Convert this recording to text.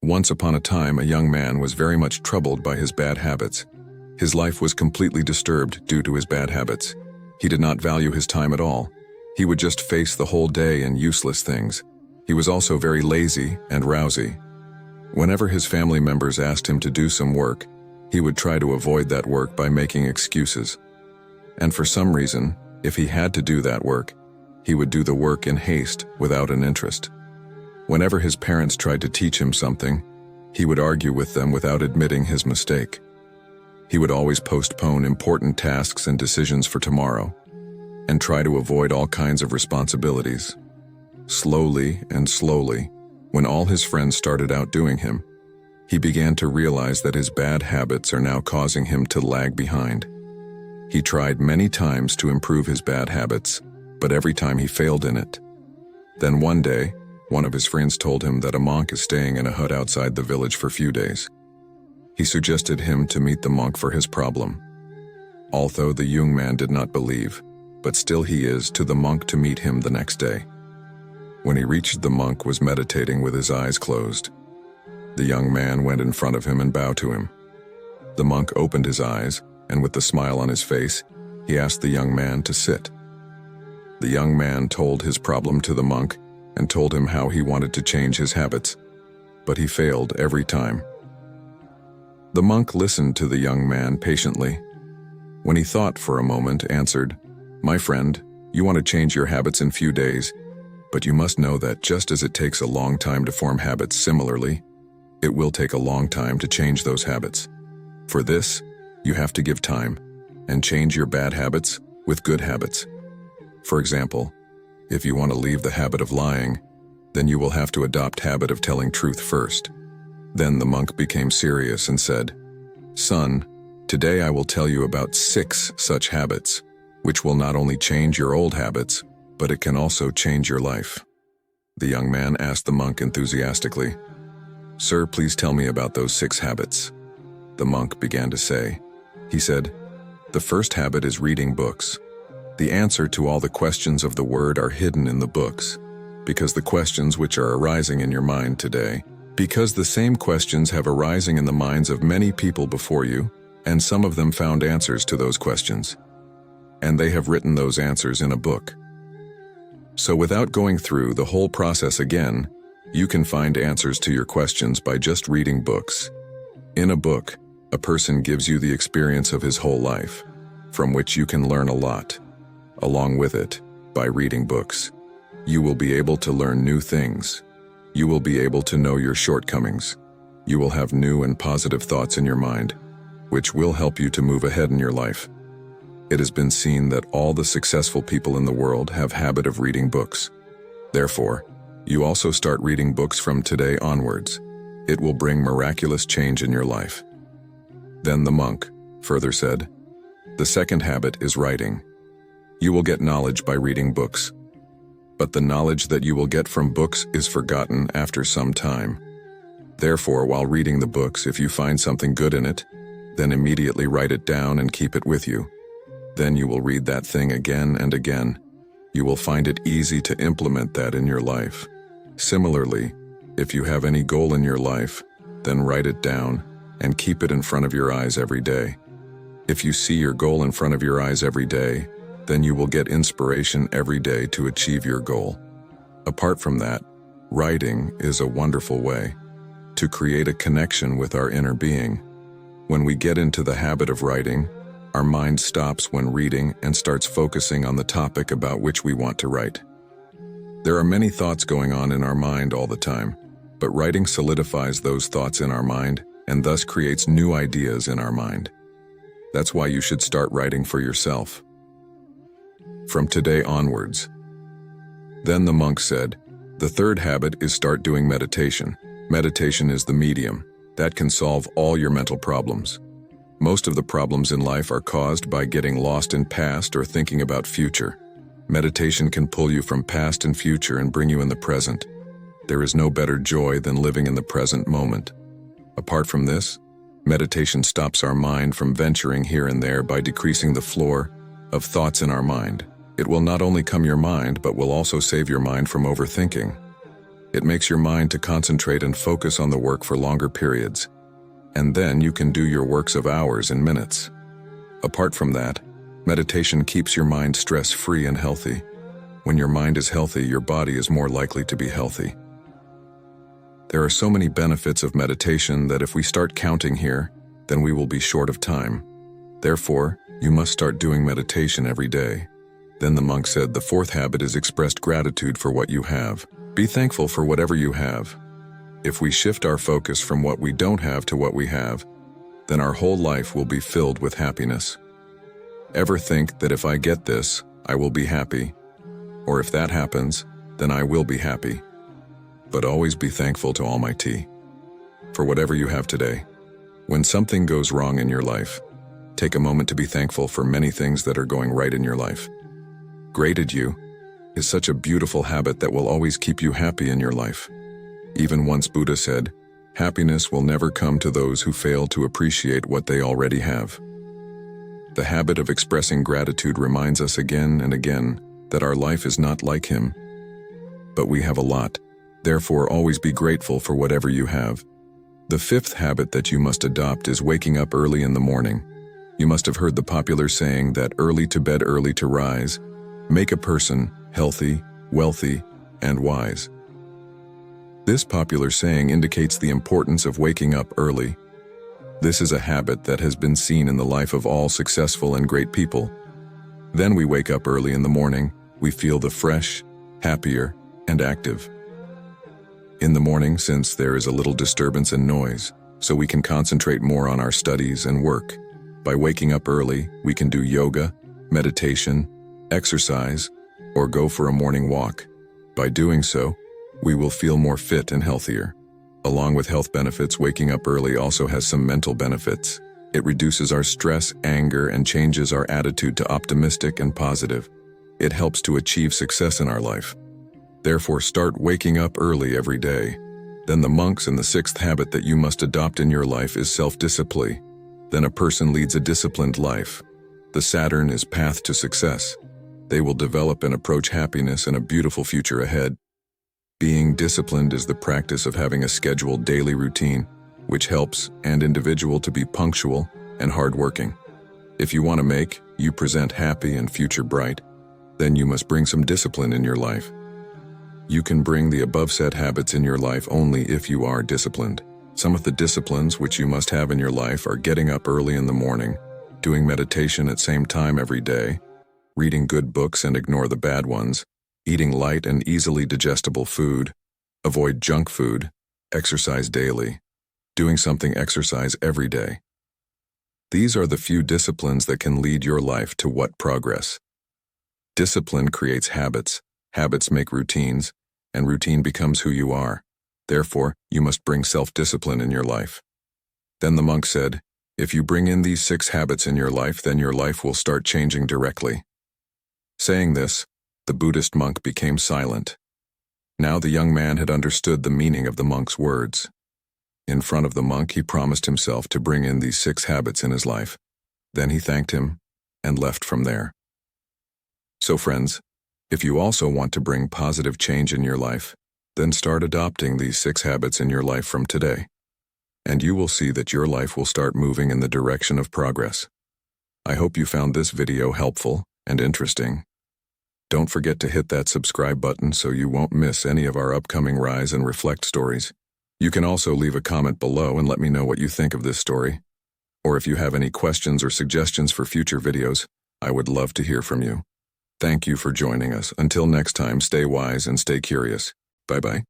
Once upon a time, a young man was very much troubled by his bad habits. His life was completely disturbed due to his bad habits. He did not value his time at all. He would just face the whole day in useless things. He was also very lazy and rousy. Whenever his family members asked him to do some work, he would try to avoid that work by making excuses. And for some reason, if he had to do that work, he would do the work in haste without an interest. Whenever his parents tried to teach him something, he would argue with them without admitting his mistake. He would always postpone important tasks and decisions for tomorrow, and try to avoid all kinds of responsibilities. Slowly and slowly, when all his friends started outdoing him, he began to realize that his bad habits are now causing him to lag behind. He tried many times to improve his bad habits, but every time he failed in it. Then one day, one of his friends told him that a monk is staying in a hut outside the village for a few days. He suggested him to meet the monk for his problem. Although the young man did not believe, but still he is to the monk to meet him the next day. When he reached, the monk was meditating with his eyes closed. The young man went in front of him and bowed to him. The monk opened his eyes, and with a smile on his face, he asked the young man to sit. The young man told his problem to the monk and told him how he wanted to change his habits, but he failed every time. The monk listened to the young man patiently. When he thought for a moment, answered, "My friend, you want to change your habits in few days, but you must know that just as it takes a long time to form habits, similarly, it will take a long time to change those habits. For this, you have to give time and change your bad habits with good habits. For example, if you want to leave the habit of lying, then you will have to adopt habit of telling truth first." Then the monk became serious and said, "Son, today I will tell you about 6 such habits, which will not only change your old habits, but it can also change your life." The young man asked the monk enthusiastically, "Sir, please tell me about those 6 habits." The monk began to say. He said, "The first habit is reading books. The answer to all the questions of the word are hidden in the books, because the questions which are arising in your mind today, because the same questions have arising in the minds of many people before you, and some of them found answers to those questions, and they have written those answers in a book. So without going through the whole process again, you can find answers to your questions by just reading books. In a book, a person gives you the experience of his whole life, from which you can learn a lot. Along with it, by reading books, you will be able to learn new things. You will be able to know your shortcomings. You will have new and positive thoughts in your mind, which will help you to move ahead in your life. It has been seen that all the successful people in the world have habit of reading books. Therefore, you also start reading books from today onwards. It will bring miraculous change in your life." Then the monk further said, "The second habit is writing. You will get knowledge by reading books, but the knowledge that you will get from books is forgotten after some time. Therefore, while reading the books, if you find something good in it, then immediately write it down and keep it with you. Then you will read that thing again and again. You will find it easy to implement that in your life. Similarly, if you have any goal in your life, then write it down and keep it in front of your eyes every day. If you see your goal in front of your eyes every day, then you will get inspiration every day to achieve your goal. Apart from that, writing is a wonderful way to create a connection with our inner being. When we get into the habit of writing, our mind stops when reading and starts focusing on the topic about which we want to write. There are many thoughts going on in our mind all the time, but writing solidifies those thoughts in our mind and thus creates new ideas in our mind. That's why you should start writing for yourself from today onwards." Then the monk said, "The third habit is start doing meditation. Meditation is the medium that can solve all your mental problems. Most of the problems in life are caused by getting lost in past or thinking about future. Meditation can pull you from past and future and bring you in the present. There is no better joy than living in the present moment. Apart from this, meditation stops our mind from venturing here and there by decreasing the floor of thoughts in our mind. It will not only calm your mind, but will also save your mind from overthinking. It makes your mind to concentrate and focus on the work for longer periods. And then you can do your works of hours in minutes. Apart from that, meditation keeps your mind stress-free and healthy. When your mind is healthy, your body is more likely to be healthy. There are so many benefits of meditation that if we start counting here, then we will be short of time. Therefore, you must start doing meditation every day. Then the monk said, the fourth habit is expressed gratitude for what you have. Be thankful for whatever you have. If we shift our focus from what we don't have to what we have, then our whole life will be filled with happiness. Ever think that if I get this, I will be happy? Or if that happens, then I will be happy. But always be thankful to Almighty for whatever you have today. When something goes wrong in your life, take a moment to be thankful for many things that are going right in your life. Gratitude you is such a beautiful habit that will always keep you happy in your life. Even once Buddha said, happiness will never come to those who fail to appreciate what they already have. The habit of expressing gratitude reminds us again and again that our life is not like him. But we have a lot. Therefore, always be grateful for whatever you have. The fifth habit that you must adopt is waking up early in the morning. You must have heard the popular saying that early to bed, early to rise, make a person healthy, wealthy, and wise. This popular saying indicates the importance of waking up early. This is a habit that has been seen in the life of all successful and great people. Then we wake up early in the morning, we feel the fresh, happier, and active. In the morning, since there is a little disturbance and noise, so we can concentrate more on our studies and work. By waking up early, we can do yoga, meditation, exercise, or go for a morning walk. By doing so, we will feel more fit and healthier. Along with health benefits, waking up early also has some mental benefits. It reduces our stress, anger, and changes our attitude to optimistic and positive. It helps to achieve success in our life. Therefore, start waking up early every day. Then the monks and the sixth habit that you must adopt in your life is self-discipline. Then a person leads a disciplined life. The Saturn is path to success. They will develop and approach happiness and a beautiful future ahead. Being disciplined is the practice of having a scheduled daily routine, which helps an individual to be punctual and hardworking. If you want to make you present happy and future bright, then you must bring some discipline in your life. You can bring the above said habits in your life only if you are disciplined. Some of the disciplines which you must have in your life are getting up early in the morning, doing meditation at same time every day, reading good books and ignore the bad ones, eating light and easily digestible food, avoid junk food, exercise daily, doing something exercise every day. These are the few disciplines that can lead your life to what progress. Discipline creates habits, habits make routines, and routine becomes who you are. Therefore, you must bring self-discipline in your life. Then the monk said, if you bring in these 6 habits in your life, then your life will start changing directly. Saying this, the Buddhist monk became silent. Now the young man had understood the meaning of the monk's words. In front of the monk, he promised himself to bring in these 6 habits in his life. Then he thanked him and left from there. So friends, if you also want to bring positive change in your life, then start adopting these 6 habits in your life from today. And you will see that your life will start moving in the direction of progress. I hope you found this video helpful and interesting. Don't forget to hit that subscribe button so you won't miss any of our upcoming Rise and Reflect stories. You can also leave a comment below and let me know what you think of this story. Or if you have any questions or suggestions for future videos, I would love to hear from you. Thank you for joining us. Until next time, stay wise and stay curious. Bye-bye.